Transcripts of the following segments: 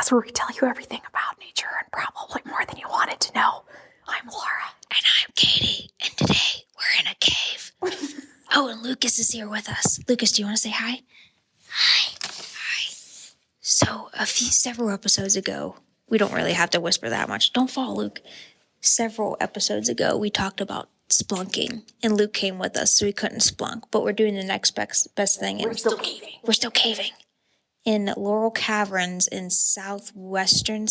podcast where we tell you everything about nature and probably more than you wanted to know. I'm Laura. And I'm Katy. And today we're in a cave. Oh, and Lucas is here with us. Lucas, do you want to say hi? Hi. Hi. So, several episodes ago, we don't really have to whisper that much. Don't fall, Luke. Several episodes ago, we talked about spelunking, and Luke came with us, so we couldn't spelunk. But we're doing the next best thing. And We're still caving. We're still caving. In Laurel Caverns in southwestern,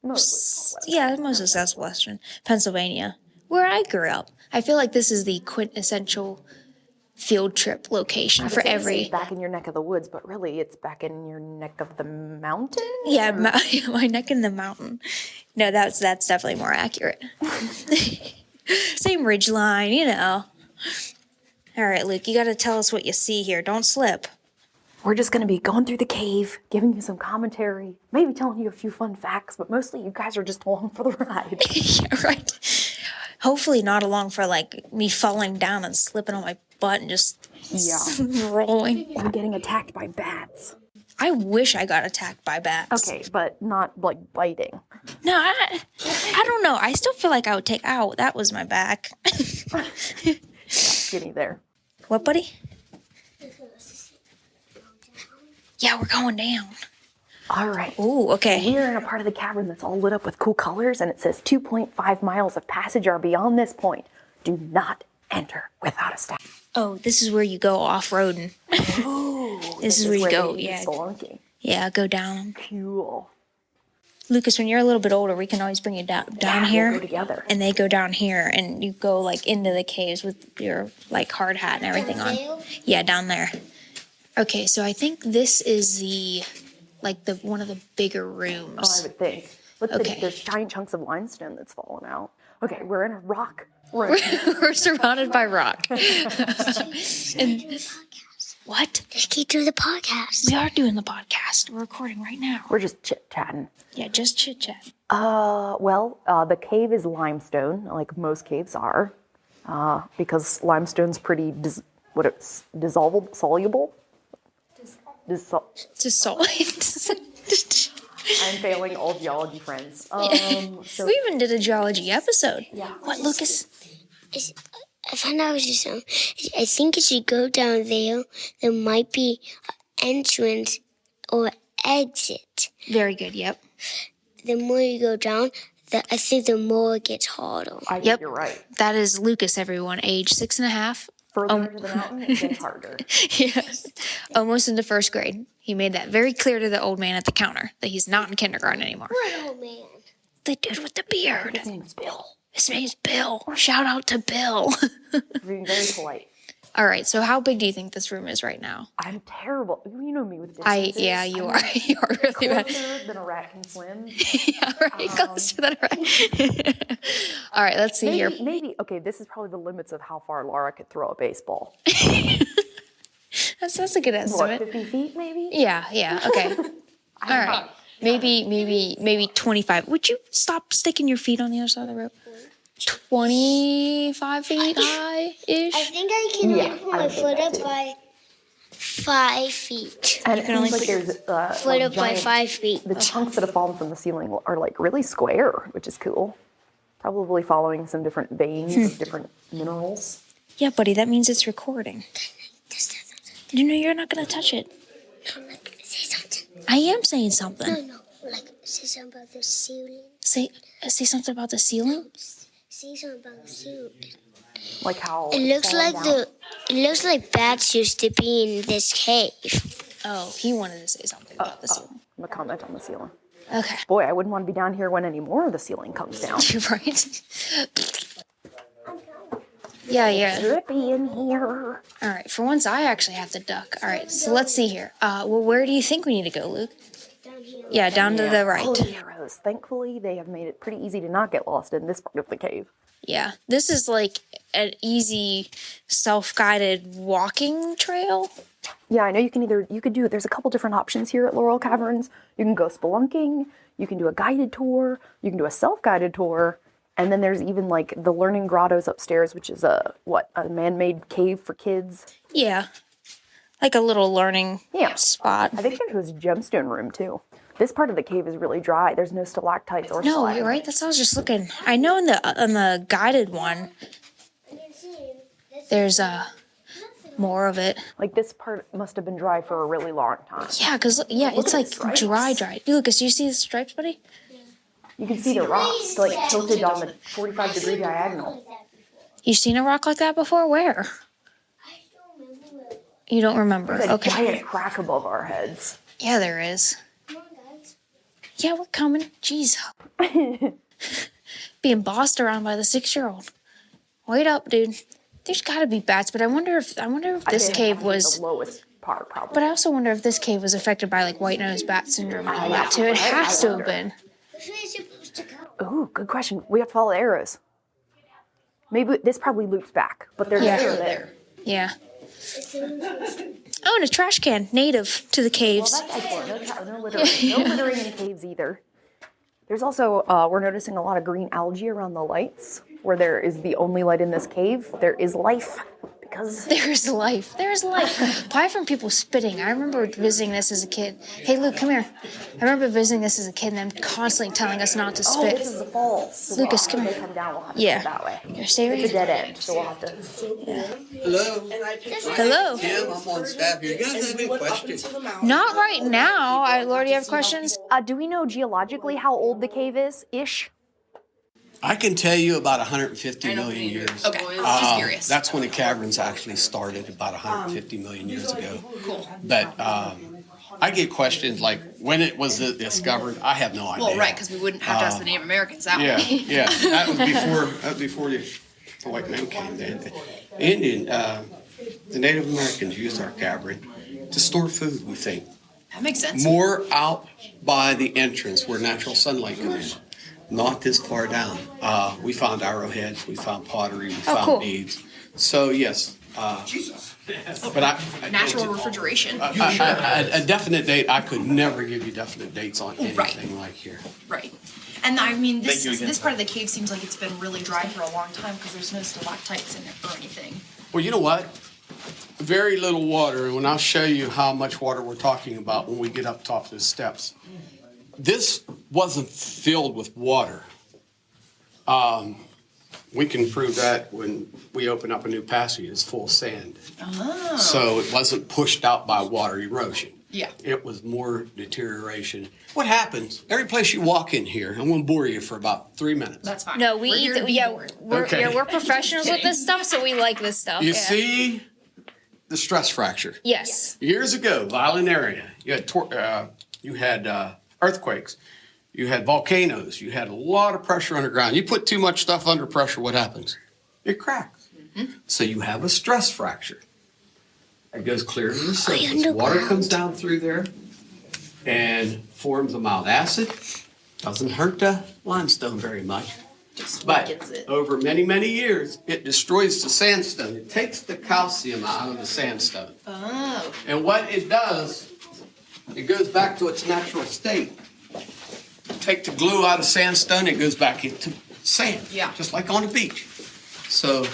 mostly southwestern Pennsylvania, where I grew up. I feel like this is the quintessential field trip location for every. Back in your neck of the woods, but really it's back in your neck of the mountain. Yeah, my neck in the mountain. No, that's definitely more accurate. Same ridge line, you know. All right, Luke, you got to tell us what you see here. Don't slip. We're just going to be going through the cave, giving you some commentary, maybe telling you a few fun facts, but mostly you guys are just along for the ride. Yeah, right. Hopefully not along for, like, me falling down and slipping on my butt and just rolling. Or getting attacked by bats. I wish I got attacked by bats. Okay, but not, like, biting. No, I don't know. I still feel like I would take... Ow, that was my back. Skinny there. What, buddy? Yeah, we're going down. All right. Ooh, okay. We're in a part of the cavern that's all lit up with cool colors, and it says 2.5 miles of passage are beyond this point. Do not enter without a staff. Oh, this is where you go off-roading. Ooh, this is where you go, yeah. Spelunking. Yeah, go down. Cool. Lucas, when you're a little bit older, we can always bring you down here. We'll go together. And they go down here, and you go, like, into the caves with your, like, hard hat and everything on. Yeah, down there. Okay, so I think this is one of the bigger rooms. Oh, I would think. Look, there's giant chunks of limestone that's fallen out. Okay, we're in a rock room. We're surrounded by rock. And what? Let's keep doing the podcast. We are doing the podcast. We're recording right now. We're just chit-chatting. Yeah, just chit-chat. The cave is limestone, like most caves are, because limestone's pretty soluble. I'm failing all geology friends. So we even did a geology episode. Yeah. What, Lucas? I found out something. I think as you go down there might be an entrance or exit. Very good, yep. The more you go down, I think the more it gets harder. I think you're right. That is Lucas, everyone, age 6.5. Further into the mountain, it gets harder. Yes. Almost into first grade. He made that very clear to the old man at the counter that he's not in kindergarten anymore. What old man? The dude with the beard. His name's Bill. His name's Bill. Shout out to Bill. Being very polite. All right, so how big do you think this room is right now? I'm terrible. You know me with distances. You are. You are really bad. Closer than a rat can swim. Yeah, right. Closer than a rat. All right, let's see here. Maybe, okay, this is probably the limits of how far Laura could throw a baseball. That's a good estimate. What, 50 feet maybe? Yeah, okay. All right. Maybe 25. Would you stop sticking your feet on the other side of the rope? 25 feet high-ish? I think I can only put my foot up by 5 feet. And it seems like there's Foot up by 5 feet. the chunks that have fallen from the ceiling are like really square, which is cool. Probably following some different veins of different minerals. Yeah, buddy, that means it's recording. You know you're not going to touch it. No, I'm not going to say something. I am saying something. No, like say something about the ceiling. Say something about the ceiling? Say something about the ceiling. Like how It looks like bats used to be in this cave. Oh, he wanted to say something about the ceiling. I'm gonna comment on the ceiling. Okay. Boy, I wouldn't want to be down here when any more of the ceiling comes down. You're right. Yeah. Drippy in here. All right, for once I actually have to duck. All right, so let's see here. Where do you think we need to go, Luke? Down here. Yeah, down to the right. Holy arrows. Thankfully, they have made it pretty easy to not get lost in this part of the cave. Yeah, this is like an easy self-guided walking trail. Yeah, I know you could do, there's a couple different options here at Laurel Caverns. You can go spelunking, you can do a guided tour, you can do a self-guided tour, and then there's even like the learning grottos upstairs, which is a man-made cave for kids. Yeah. Like a little learning spot. I think there's a gemstone room too. This part of the cave is really dry. There's no stalactites or No, stalagmites. you're right. That's what I was just looking. I know on the guided one, there's more of it. Like this part must have been dry for a really long time. Yeah, because it's like dry. Lucas, you see the stripes, buddy? You can see the rocks like tilted on the 45-degree diagonal. You seen a rock like that before? Where? You don't remember? There's a Okay. giant crack above our heads. Yeah, there is. Yeah, we're coming. Jeez. Being bossed around by the 6-year-old. Wait up, dude. There's got to be bats, but I wonder if this cave was the lowest part, probably. But I also wonder if this cave was affected by like white-nosed bat syndrome and all that too. It has to have been. Which way is it supposed to go? Ooh, good question. We have to follow the arrows. Maybe this probably loops back, but there's an arrow there. Yeah. Oh, and a trash can, native to the caves. Well, that's excellent. No littering. No littering in caves either. There's also, we're noticing a lot of green algae around the lights. Where there is the only light in this cave, there is life. Because There's life. There's life. Apart from people spitting, I remember visiting this as a kid. Hey, Luke, come here. I remember visiting this as a kid and them constantly telling us not to oh, spit. this is the falls. So Lucas, when come they here. come down, we'll have to Yeah. go that way. Here, stay right It's a here. dead end, so we'll have to. Hello. Hello. Tim, I'm on staff here. You guys have any questions? Not right now. Lord, do you have questions? Do we know geologically how old the cave is, ish? I can tell you about 150 million years. Okay, just curious. That's when the caverns actually started, about 150 million years ago. Cool. But I get questions like, when it was discovered, I have no idea. Well, right, because we wouldn't have to ask the Native Americans that Yeah, way. yeah. That was before the white men came. The Native Americans used our cavern to store food, we think. That makes sense. More out by the entrance where natural sunlight comes in. Not this far down. We found arrowheads, we found pottery, we found cool. beads. So yes, but Natural refrigeration. a definite date. I could never give you definite dates on anything like here. Right. And I mean, Thank you again. this part of the cave seems like it's been really dry for a long time because there's no stalactites in it or anything. Well, you know what? Very little water, and I'll show you how much water we're talking about when we get up top of the steps. This wasn't filled with water. We can prove that when we open up a new passage, it's full of sand. Oh. So it wasn't pushed out by water erosion. Yeah. It was more deterioration. What happens, every place you walk in here, I'm gonna bore you for about 3 minutes. That's fine. No, we We're eat. here to be bored. We're professionals with this stuff, so we like this stuff. You yeah. see the stress fracture. Yes. Years ago, violent area, you had earthquakes, you had volcanoes, you had a lot of pressure underground. You put too much stuff under pressure, what happens? It cracks. So you have a stress fracture. It goes clear to the surface. Water comes down through there and forms a mild acid. Doesn't hurt the limestone very much. But over many, many years, it destroys the sandstone. It takes the calcium out of the sandstone. Oh. And what it does, it goes back to its natural state. Take the glue out of sandstone, it goes back into sand. Yeah. Just like on a beach. So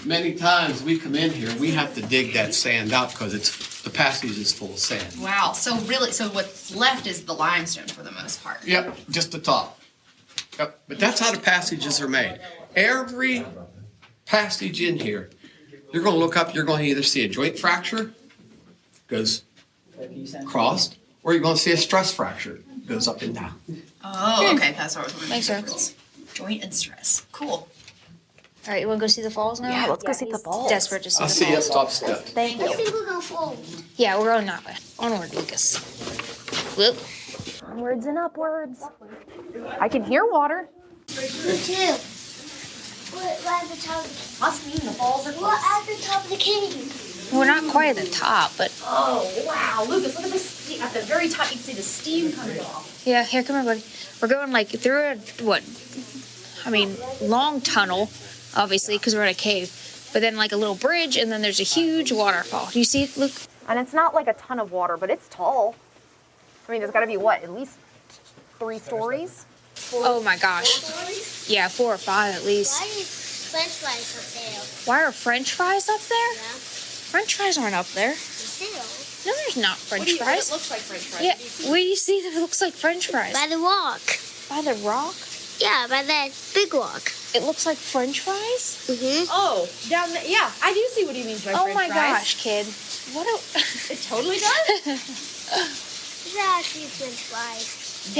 many times we come in here, we have to dig that sand out because the passage is full of sand. Wow. So what's left is the limestone for the most part. Yep, just the top. Yep. But that's how the passages are made. Every passage in here, you're going to look up, you're going to either see a joint fracture, goes crossed, or you're going to see a stress fracture, goes up and down. Oh, okay. That's what I was wondering. Makes sense. Joint and stress. Cool. All right, you want to go see the falls now? Yeah, let's go see the falls. Desperate to see I'll the see you up falls. top step. Thank I you. think we're gonna fall. Yeah, we're going that way. Onward, Lucas. Whoop. Onwards and upwards. I can hear water. Me too. We're at the top. Must mean the falls are We're at the top of the cave. We're not quite at the top, but Oh, wow. Lucas, look at this. At the very top, you can see the steam coming off. yeah, here, come here, buddy. We're going like through a long tunnel, obviously, because we're in a cave. But then like a little bridge, and then there's a huge waterfall. Do you see it, Luke? And it's not like a ton of water, but it's tall. I mean, there's got to be, what, at least 3 stories? Oh my gosh. Yeah, 4 or 5 at least. Why is French fries up there? Why are French fries up there? Yeah. French fries aren't up there. Yes, still. No, there's not French What fries. it looks like French fries. Yeah, where do you see that it looks like French fries? By the rock. By the rock? Yeah, by that big rock. It looks like French fries? Mm-hmm. Oh, down there. Yeah, I do see what he means by Oh French my fries. gosh, kid. What a... It totally does. These are actually French fries.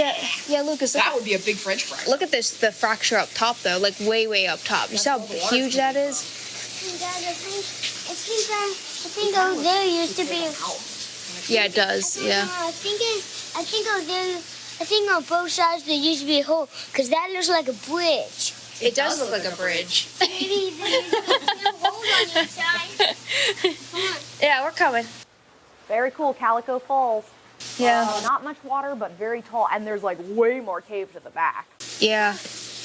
yeah, Lucas, look, That would be a big French fry. look at this, the fracture up top, though. Like, way up top. You see how huge that is? Dad, I think over there used to be. Yeah, it does, yeah. I think over there. I think on both sides there used to be a hole, because that looks like a bridge. It does look like a bridge. Maybe there's a hole on the side. Come on. Yeah, we're coming. Very cool, Calico Falls. Yeah. Not much water, but very tall, and there's like way more caves at the back. Yeah.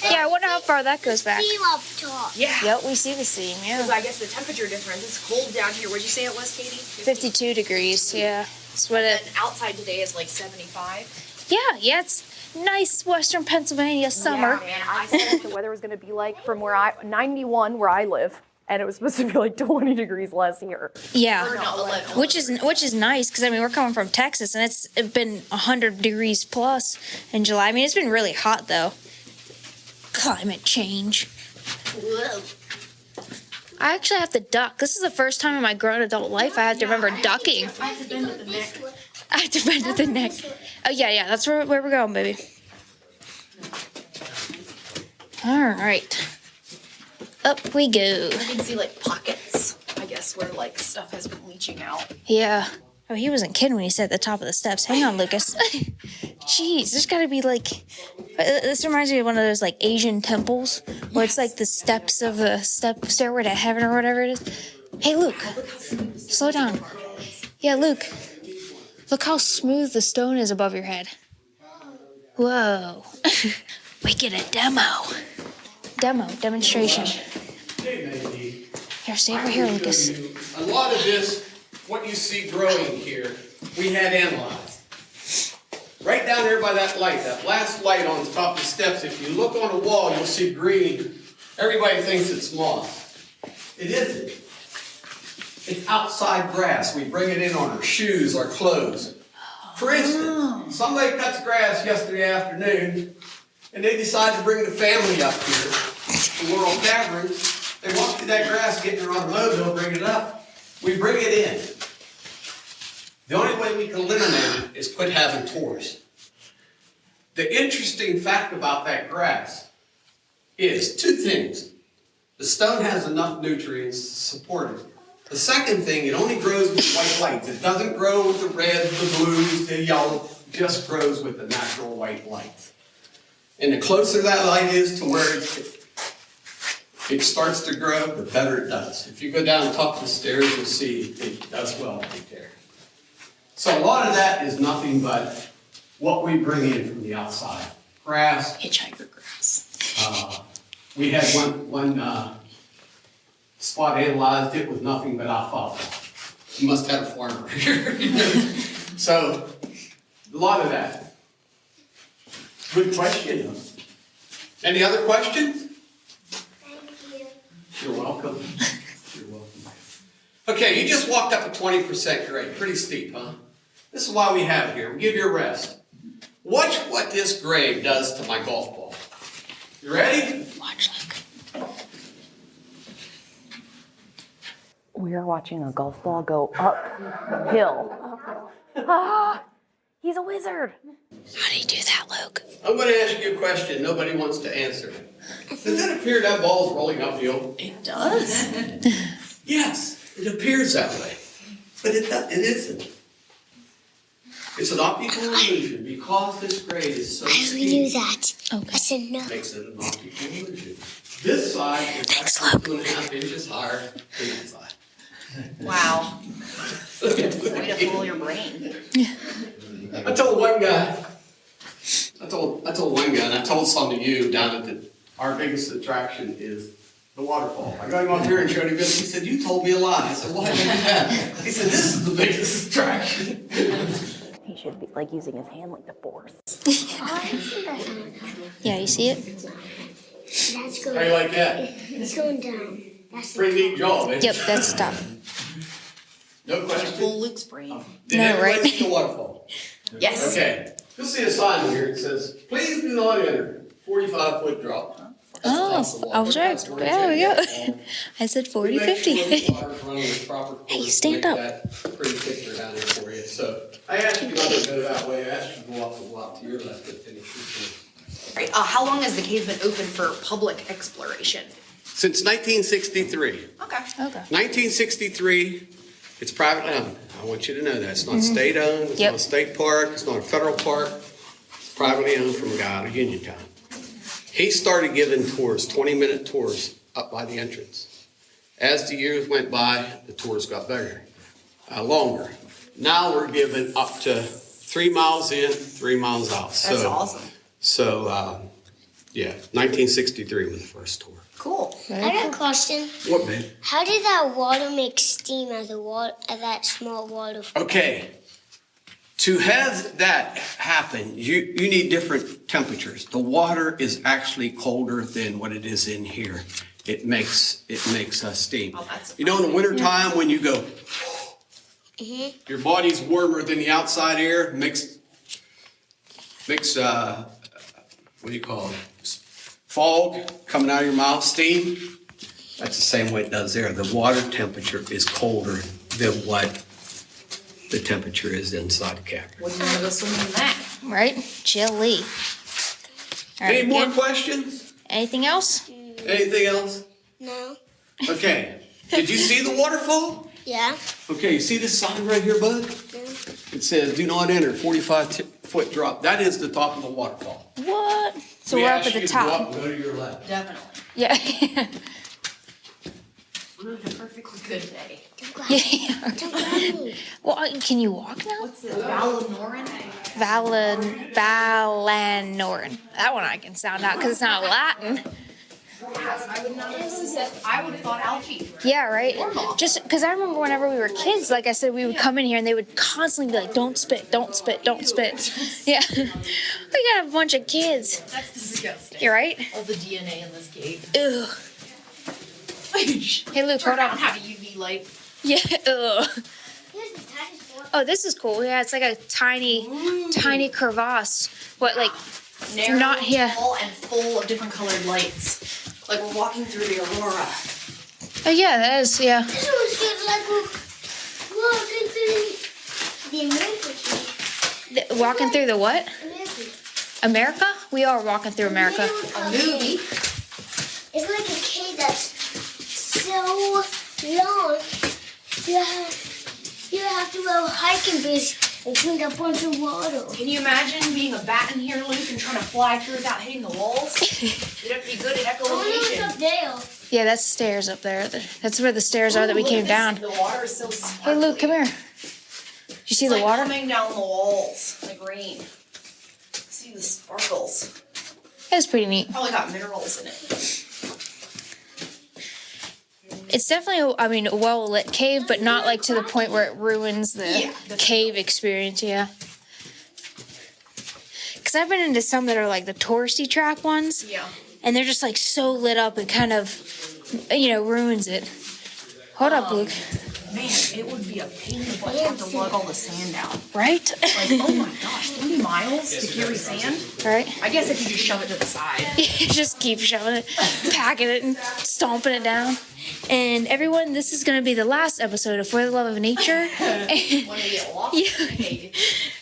Yeah, I wonder how far that goes back. Steam up top. Yeah. Yep, we see the seam, Because yeah. I guess the temperature difference is cold down here. What'd you say it was, Katie? 52 degrees, yeah. That's what And it... outside today is like 75. Yeah, it's nice western Pennsylvania summer. Yeah, man, I saw what the weather was going to be like from 91 where I live, and it was supposed to be like 20 degrees less here. Yeah. No, 11. Which is nice because I mean we're coming from Texas and it's been 100 degrees plus in July. I mean it's been really hot though. Climate change. I actually have to duck. This is the first time in my grown adult life I have to remember ducking. I have to bend at the neck. I have to bend at the neck. Oh yeah, that's where we're going, baby. All right, up we go. You can see like pockets, I guess, where like stuff has been leaching out. Yeah. Oh, he wasn't kidding when he said at the top of the steps. Hang on, Lucas. Jeez, there's got to be like... This reminds me of one of those like Asian temples where it's like the steps of the stairway to heaven or whatever it is. Hey, Luke, slow down. Yeah, Luke, look how smooth the stone is above your head. Whoa. We get a demonstration. Here, stay over here, Lucas. A lot of this, what you see growing here, we had analyzed. Right down there by that light, that last light on the top of the steps, if you look on the wall, you'll see green. Everybody thinks it's moss. It isn't. It's outside grass. We bring it in on our shoes, our clothes. For instance, somebody cuts grass yesterday afternoon, and they decide to bring the family up here to Laurel Caverns. They walk through that grass, get in their automobile, bring it up. We bring it in. The only way we can eliminate it is quit having tours. The interesting fact about that grass is two things. The stone has enough nutrients to support it. The second thing, it only grows with white lights. It doesn't grow with the red, the blues, the yellow. It just grows with the natural white light. And the closer that light is to where it starts to grow, the better it does. If you go down the top of the stairs, you'll see it does well right there. So a lot of that is nothing but what we bring in from the outside. Grass. Hitchhiker grass. We had one spot analyzed. It was nothing but alfalfa. You must have a farmer here. So a lot of that. Good question. Any other questions? Thank you. You're welcome. You're welcome. Okay, you just walked up a 20% grade. Pretty steep, huh? This is why we have it here. We give you a rest. Watch what this grade does to my golf ball. You ready? Watch, Luke. We are watching a golf ball go uphill. Ah, he's a wizard. How do you do that, Luke? I'm going to ask you a question nobody wants to answer. Does it appear that ball's rolling uphill? It does. Yes, it appears that way. But it isn't. It's an optical illusion because this grade is so I already knew that. Okay. I said no. makes it an optical illusion. This side is actually 2.5 inches higher than that side. Wow. Way to fool your brain. I told one guy, and I told some of you down at our biggest attraction is the waterfall. I got him up here and showed him this. He said, "You told me a lie." I said, "Why did you do that?" He said, "This is the biggest attraction." He should be like using his hand like the force. Yeah, you see it? That's How going. you like that? It's going down. That's Pretty neat job, eh? Yep, that's the top. No question? Full Luke's brain. Did No, everybody right? see the waterfall? Yes. Okay. You'll see a sign here. It says, please do not enter. 45-foot drop. Oh, I was right. There we go. I said 40, 50. Hey, stand up. Pretty picture down there for you. So I asked you not to go that way. I asked you to go off the block to your left to finish your Right. How long has the cave been open for public exploration? Since 1963. Okay. Okay. 1963, it's privately owned. I want you to know that. It's not state owned, it's Yep. not a state park, it's not a federal park. It's privately owned from a guy out of Uniontown. He started giving tours, 20-minute tours up by the entrance. As the years went by, the tours got bigger, longer. Now we're giving up to 3 miles in, 3 miles out. That's awesome. So, yeah, 1963 was the first tour. Cool. I got a question. What, babe? How did that water make steam at that small waterfall? Okay, to have that happen, you need different temperatures. The water is actually colder than what it is in here. It makes steam. Oh, that's You know, in the wintertime when you go, your body's warmer than the outside air, makes what do you call it? Fog coming out of your mouth, steam. That's the same way it does there. The water temperature is colder than what the temperature is inside the cavern. Wouldn't want to go swimming in that. Right? Chilly. All right, Any more good. questions? Anything else? Anything else? No. Okay. Did you see the waterfall? Yeah. Okay, you see this sign right here, bud? It says, do not enter, 45-foot drop. That is the top of the waterfall. What? So We we're up ask at the you to go up top. and go to your left. Definitely. Yeah. We're having a perfectly good day. Yeah. Don't grab me. Well, can you walk now? What's it? Valanoran? Valanoran. That one I can sound out because it's not Latin. I would not have I would have thought algae. Yeah, right? Just because I remember whenever we were kids, like I said, we would come in here and they would constantly be like, don't spit, don't spit, don't spit. Yeah. We got a bunch of kids. That's disgusting. You're right? All the DNA in this cave. Ugh. Hey, Luke, Turn hold around, on. have a UV light. Yeah, ugh. Here's the tiniest one. Oh, this is cool. Yeah, it's like a tiny crevasse. What, like, Narrow, Not- yeah. tall, and full of different colored lights. Like we're walking through the aurora. oh, yeah, that is, yeah. This one feels like we're walking through the America cave. Walking through the what? America. America? We are walking through America. A movie. It's like a cave that's so long. You have to go hiking boots and drink a bunch of water. Can you imagine being a bat in here, Luke, and trying to fly through without hitting the walls? You'd have to be good at Oh no, it's echolocation. up there. Yeah, that's stairs up there. That's where the stairs are that we Look came at down. this. The water is so Hey, sparkly. Luke, come here. You see It's the like water? coming down the walls like rain. See the sparkles. It's pretty neat. Probably got minerals in it. It's definitely, I mean, a well-lit cave, but not like to the point where it ruins the Yeah, cave experience, yeah. Because I've been into some that are like the touristy track ones, Yeah. and they're just like so lit up, it kind of, ruins it. Hold up, Luke. Man, it would be a pain in the butt to have to lug all the sand out. Right? Like, oh my gosh, 3 miles to carry sand? Right? I guess if you just shove it to the side. Just keep shoving it, packing it, and stomping it down. And everyone, this is going to be the last episode of For the Love of Nature. When we get lost Yeah. in the cave.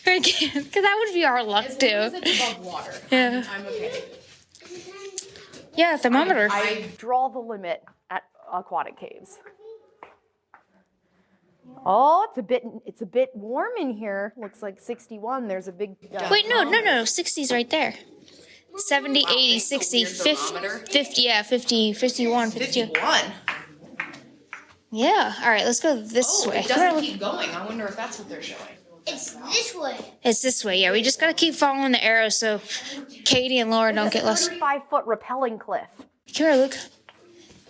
Because that would be our luck, As long too. as it's above water, Yeah. I'm okay. Yeah, thermometer. I draw the limit at aquatic caves. Oh, it's a bit warm in here. Looks like 61. There's a big. Wait, no. 60's right there. 70, 80, 60, weird 50, thermometer. 50, yeah, 50, 51, 52. 51. Yeah. All right, let's go this Oh, way. it doesn't keep going. I wonder if that's what they're showing. It's this way. It's this way, yeah. We just got to keep following the arrows so Katie and Laura don't get lost. 35-foot rappelling cliff. Come here, Luke.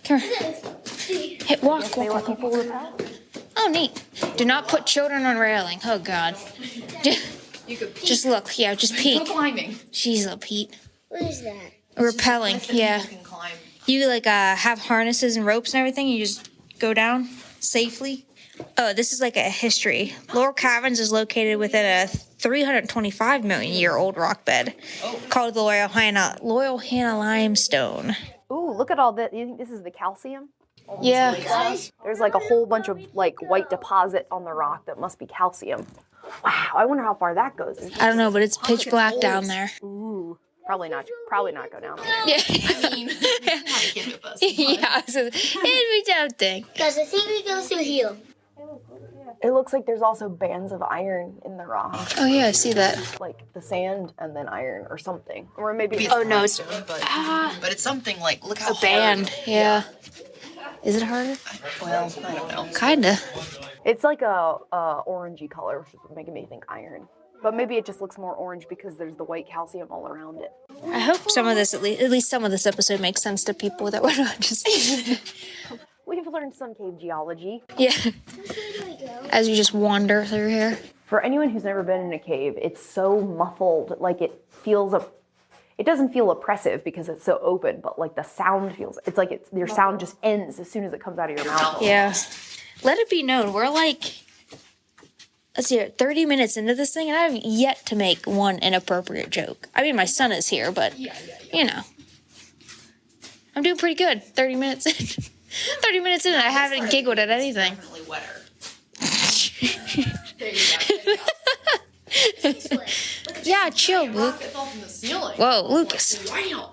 Come here. Hey, walk, They walk, let walk. people rappel. Oh, neat. Do not put children on railing. Oh, God. You could peek. Just look. Yeah, just Go peek. climbing. Jeez, little Pete. What is that? Rappelling, If yeah. people can climb. You, like, have harnesses and ropes and everything. You just go down safely. Oh, this is like a history. Laurel Caverns is located within a 325 million year old rock bed called the Loyal Hannah limestone. Ooh, look at all that. You think this is the calcium? Yeah. There's like a whole bunch of like white deposit on the rock that must be calcium. Wow, I wonder how far that goes. I don't know, but it's pitch black down there. Ooh, probably not go down there. Yeah. I mean, you can have a kid with us. Yeah, so it'd be tempting. Guys, I think we go through here. It looks like there's also bands of iron in the rock, Oh yeah, I see that. like the sand and then iron or something, or maybe. Oh no, it's But it's something like, look how a band. Yeah. Is it harder? Well, I don't know. Kinda. It's like a orangey color, which is making me think iron. But maybe it just looks more orange because there's the white calcium all around it. I hope some of this, at least some of this episode makes sense to people that we're not just. We've learned some cave geology. Yeah. As you just wander through here. For anyone who's never been in a cave, it's so muffled, like it doesn't feel oppressive because it's so open, but like the sound feels, it's like your sound just ends as soon as it comes out of your mouth. Yeah. Let it be known, we're like, let's see, 30 minutes into this thing, and I've yet to make one inappropriate joke. I mean, my son is here, but, you know. I'm doing pretty good. 30 minutes in. 30 minutes in, and I haven't giggled at anything. Definitely wetter. There you go. Yeah, chill, Luke. It fell from the ceiling. Whoa, Lucas. Wow.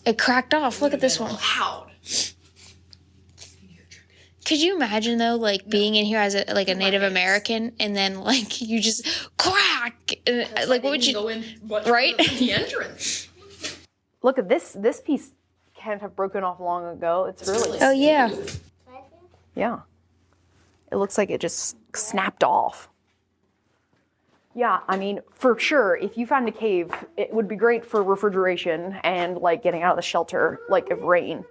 It cracked off. Look at this one. Loud. Could you imagine, though, like, being in here as a Native American, and then, like, you just crack? Like, what would you... Go in Right? The entrance. Look at this piece can't have broken off long ago. It's really, Oh, yeah. yeah. It looks like it just snapped off. Yeah, I mean, for sure, if you found a cave, it would be great for refrigeration and, like, getting out of the shelter, like, of rain.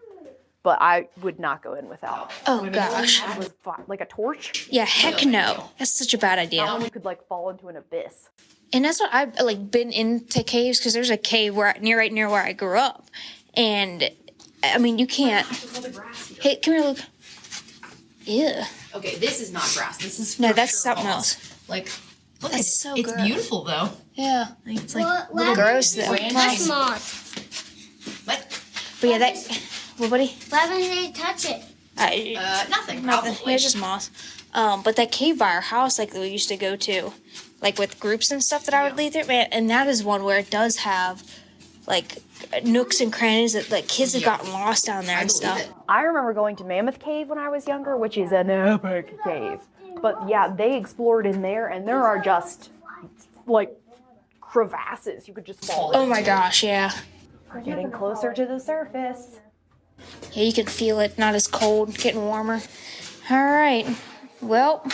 But I would not go in without. Oh, gosh. It was like a torch. Yeah, heck no. That's such a bad idea. Someone could, like, fall into an abyss. And that's what I've, like, been into caves, because there's a cave right near where I grew up. And, I mean, you can't... Look at all the grass here. Hey, come here, Luke. Ew. Okay, this is not grass. This is No, for that's sure something moss. else. Like, look, That's it's, so it's gross. beautiful though. Yeah. It's like What? Gross, though. That's moss. what? But yeah, that... Well, buddy? Why wouldn't they touch it? Nothing. Nothing. Probably. It's just moss. But that cave by our house, like, that we used to go to, like, with groups and stuff that I would lead there, man, and that is one where it does have, like, nooks and crannies that, like, kids have gotten lost down there and stuff. It. I remember going to Mammoth Cave when I was younger, which is an epic cave. But yeah, they explored in there, and there are just, like, crevasses you could just fall Oh into. my gosh, yeah. We're getting closer to the surface. Yeah, you can feel it, not as cold, getting warmer. All right. Well,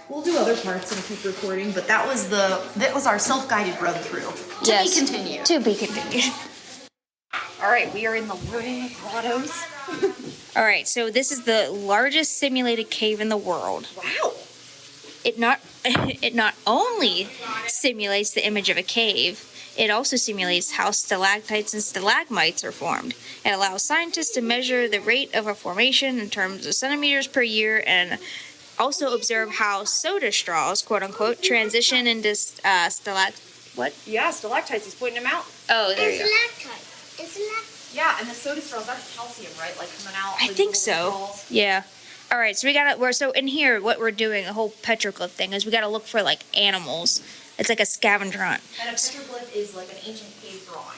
We'll do other parts and keep recording, but that was our self-guided run through. yes. To be continued. To be continued. All right, we are in the Learning Grottos. All right, so this is the largest simulated cave in the world. Wow. It not only simulates the image of a cave, it also simulates how stalactites and stalagmites are formed. It allows scientists to measure the rate of a formation in terms of centimeters per year, and also observe how soda straws, quote unquote, transition into what? Yeah, stalactites. He's pointing them out. Oh, there you go. It's lactite. Yeah, and the soda straws, that's calcium, right? Like coming out. I think so. Yeah. All right, so so in here, what we're doing, the whole petroglyph thing, is we gotta look for, like, animals. It's like a scavenger hunt. And a petroglyph is like an ancient cave drawing.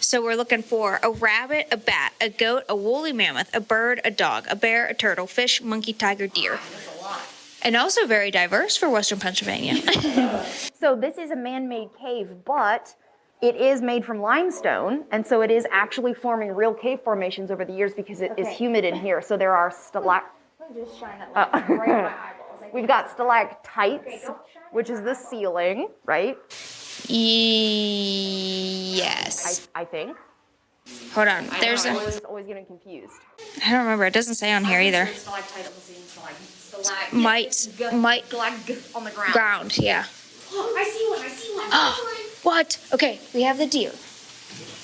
So we're looking for a rabbit, a bat, a goat, a woolly mammoth, a bird, a dog, a bear, a turtle, fish, monkey, tiger, deer. That's a lot. And also very diverse for Western Pennsylvania. So this is a man-made cave, but it is made from limestone, and so it is actually forming real cave formations over the years because it is humid in here. So there are Just shine it right on my eyeballs. we've got stalactites, which is the ceiling, right? Yes. I think. Hold on. There's I'm a. always getting confused. I don't remember. It doesn't say on here either. Stalactite Might on the ground. ground. Yeah. Oh, I see one. What? Okay, we have the deer.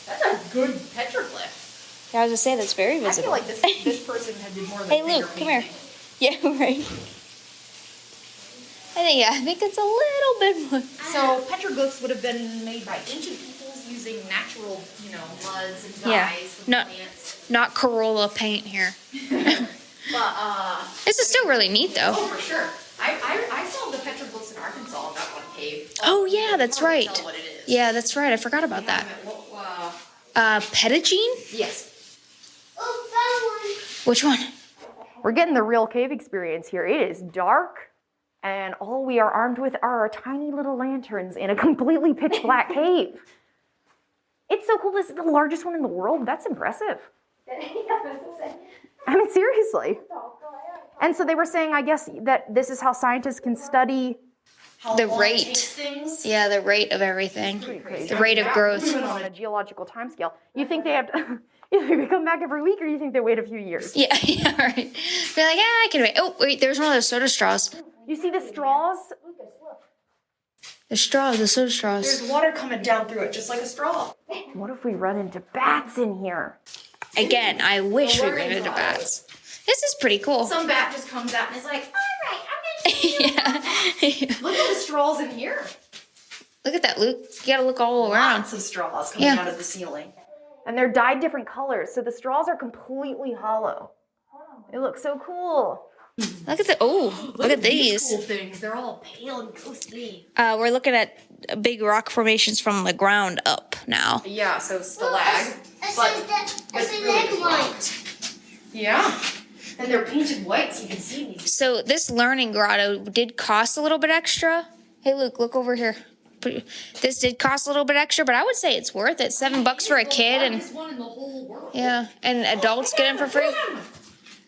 That's a good petroglyph. Yeah, I was gonna say that's very I feel visible. like this person had did more than Hey, Luke, come here. Yeah, right. I think it's a little bit more. So petroglyphs would have been made by ancient peoples using natural, muds and dyes from plants. Not Corolla paint here. But This is still really neat though. oh, for sure. I saw the petroglyphs in Arkansas in that one cave. Oh yeah, that's Hard to right. tell what it is. Yeah, that's right. I forgot about that. Petagene? Yes. Oh, found one. Which one? We're getting the real cave experience here. It is dark, and all we are armed with are our tiny little lanterns in a completely pitch black cave. It's so cool. This is the largest one in the world. That's impressive. I mean, seriously. And so they were saying, I guess, that this is how scientists can study How The long it rate. takes things. Yeah, the rate of everything. crazy. The rate of growth. on a geological timescale. You think they have to, you think they come back every week, or you think they wait a few years? Yeah, yeah, right. They're like, I can wait. Oh, wait, there's one of those soda straws. You see the straws? The straws, the soda straws. There's water coming down through it, just like a straw. What if we run into bats in here? Again, I wish we ran into bats. This is pretty cool. Some bat just comes out and is like, all right, I'm gonna see you. Yeah. Look at the straws in here. Look at that, Luke. You gotta look all around. Lots of straws coming Yeah. out of the ceiling. And they're dyed different colors, so the straws are completely hollow. They look so cool. Look at the, oh, look at these. Cool things. They're all pale and ghostly. We're looking at big rock formations from the ground up now. Yeah, so stalag. A stalagmite. Yeah. And they're painted white so you can see these. So this learning grotto did cost a little bit extra. Hey, Luke, look over here. This did cost a little bit extra, but I would say it's worth it. $7 for a kid, and One in the whole world. yeah, and adults get in for free.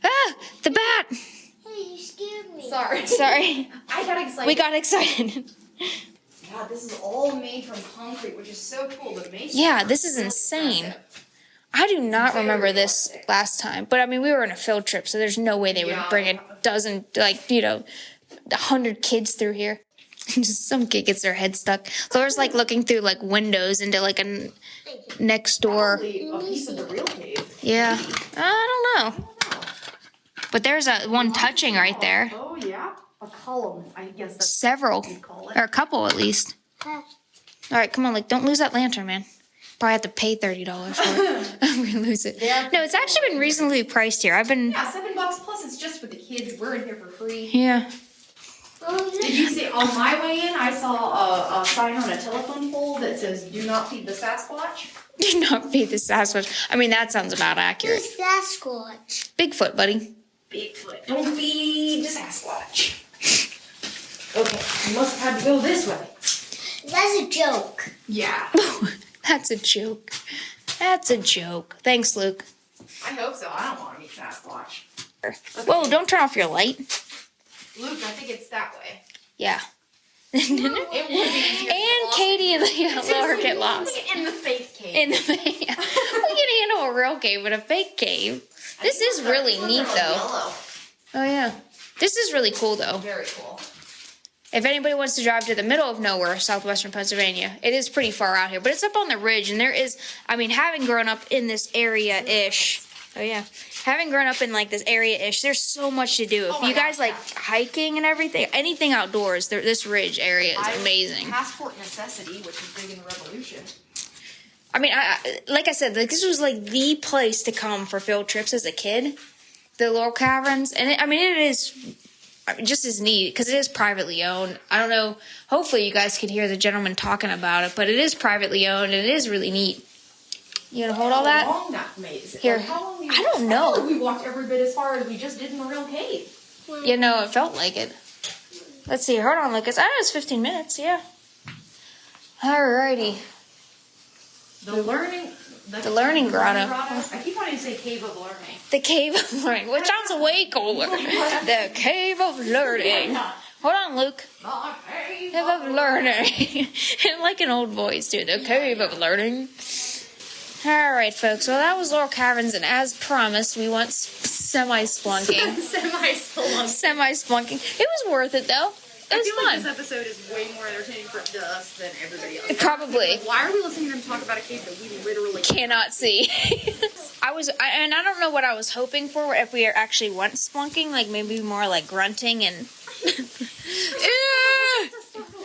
Ah, the bat. Hey, you scared me. Sorry. Sorry, I got excited. we got excited. God, this is all made from concrete, which is so cool. The mason. Yeah, this is insane. I do not remember this last time, but I mean, we were on a field trip, so there's no way they would bring a dozen, 100 kids through here. Just some kid gets their head stuck. Laura's like looking through like windows into like a next door. Probably a piece of the real cave. Yeah, I don't know. But there's one touching right there. Oh yeah, a column. I guess that's Several, what you call it. or a couple at least. All right, come on, like don't lose that lantern, man. Probably have to pay $30 for it. I'm gonna lose it. No, it's actually been reasonably priced here. I've been, Yeah, $7 plus. It's just for the kids. We're in here for free. yeah. Did you see on my way in? I saw a sign on a telephone pole that says "Do not feed the Sasquatch." Do not feed the Sasquatch. I mean, that sounds about accurate. Who's Sasquatch? Bigfoot, buddy. Bigfoot. Don't feed the Sasquatch. Okay, you must have had to go this way. That's a joke. Yeah, That's a joke. That's a joke. Thanks, Luke. I hope so. I don't want to meet Sasquatch. Whoa, don't turn off your light. Luke, I think it's that way. Yeah. It would be easier. And Katy and Laura get lost. In the fake cave. In the we can handle a real cave, but a fake cave. This is really neat, though. Yellow. Oh yeah, this is really cool, though. Very cool. If anybody wants to drive to the middle of nowhere, southwestern Pennsylvania, it is pretty far out here, but it's up on the ridge, and there is. I mean, having grown up in this area-ish. Oh yeah, having grown up in like this area-ish, there's so much to do. If my you guys gosh, like hiking and everything, anything outdoors, this ridge area is amazing. Passport necessity, which is big in the revolution. I mean, like I said, like this was like the place to come for field trips as a kid, the Laurel Caverns, and it is just as neat because it is privately owned. I don't know. Hopefully, you guys could hear the gentleman talking about it, but it is privately owned and it is really neat. You gonna hold all that? How long that maze? Here. How long we I don't know. how long we walked every bit as far as we just did in the real cave. You know, it felt like it. Let's see. Hold on, Lucas. I know it's 15 minutes. Yeah. Alrighty. The learning grotto. I keep wanting to say cave of learning. The Cave of Learning, which sounds way cooler. The Cave of Learning. Hold on, Luke. The cave Cave of Learning. Like an old voice, too. The Cave of Learning. Alright, folks. Well, that was Laurel Caverns, and as promised, we went semi-splunking. Semi-splunking. It was worth it, though. It was Like fun. this episode is way more entertaining for us than everybody else. Probably. Why are we listening to them talk about a cave that we literally Cannot see. I don't know what I was hoping for if we actually went splunking, like maybe more like grunting and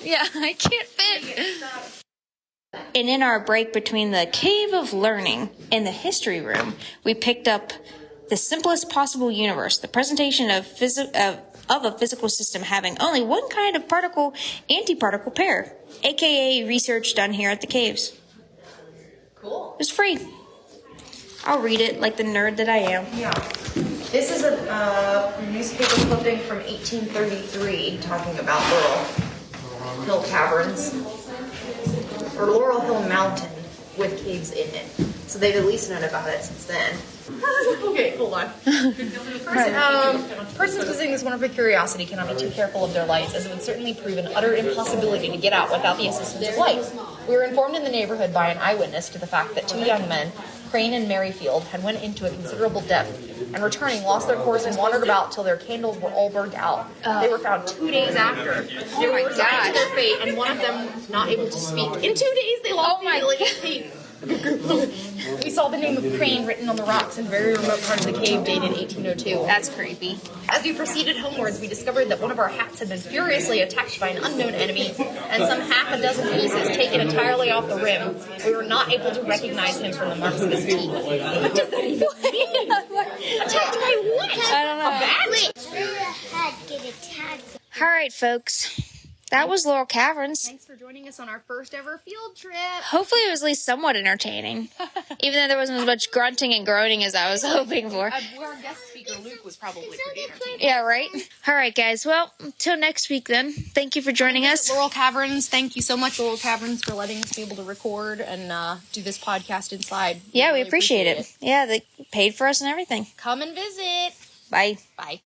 Yeah, I can't fit. And in our break between the Cave of Learning and the History Room, we picked up the simplest possible universe, the presentation of a physical system having only one kind of particle-antiparticle pair, aka research done here at the caves. Cool. It's free. I'll read it like the nerd that I am. Yeah. This is a newspaper clipping from 1833 talking about Laurel Hill Caverns. Or Laurel Hill Mountain with caves in it. So they've at least known about it since then. Okay, hold on. Persons visiting this wonderful curiosity cannot be too careful of their lights, as it would certainly prove an utter impossibility to get out without the assistance of light. We were informed in the neighborhood by an eyewitness to the fact that 2 young men, Crane and Merrifield, had went into a considerable depth, and returning lost their course and wandered about till their candles were all burned out. They were found 2 days after. They were resigned to their fate, and one of them not able to speak. In 2 days, they lost the ability to speak. We saw the name of Crane written on the rocks in a very remote part of the cave dated 1802. That's creepy. As we proceeded homewards, we discovered that one of our hats had been furiously attacked by an unknown enemy, and some half a dozen pieces taken entirely off the rim. We were not able to recognize him from the marks of his teeth. What does that even mean? Attacked by what? I don't know. A bat? Wait, where did the hat get attacked? All right, folks. That was Laurel Caverns. Thanks for joining us on our first ever field trip. Hopefully it was at least somewhat entertaining. Even though there wasn't as much grunting and groaning as I was hoping for. Our guest speaker, Luke, was probably pretty entertaining. Yeah, right? All right, guys. Well, until next week then. Thank you for joining us. Laurel Caverns, thank you so much, Laurel Caverns, for letting us be able to record and do this podcast inside. Yeah, we really appreciate it. Yeah, they paid for us and everything. Come and visit. Bye. Bye.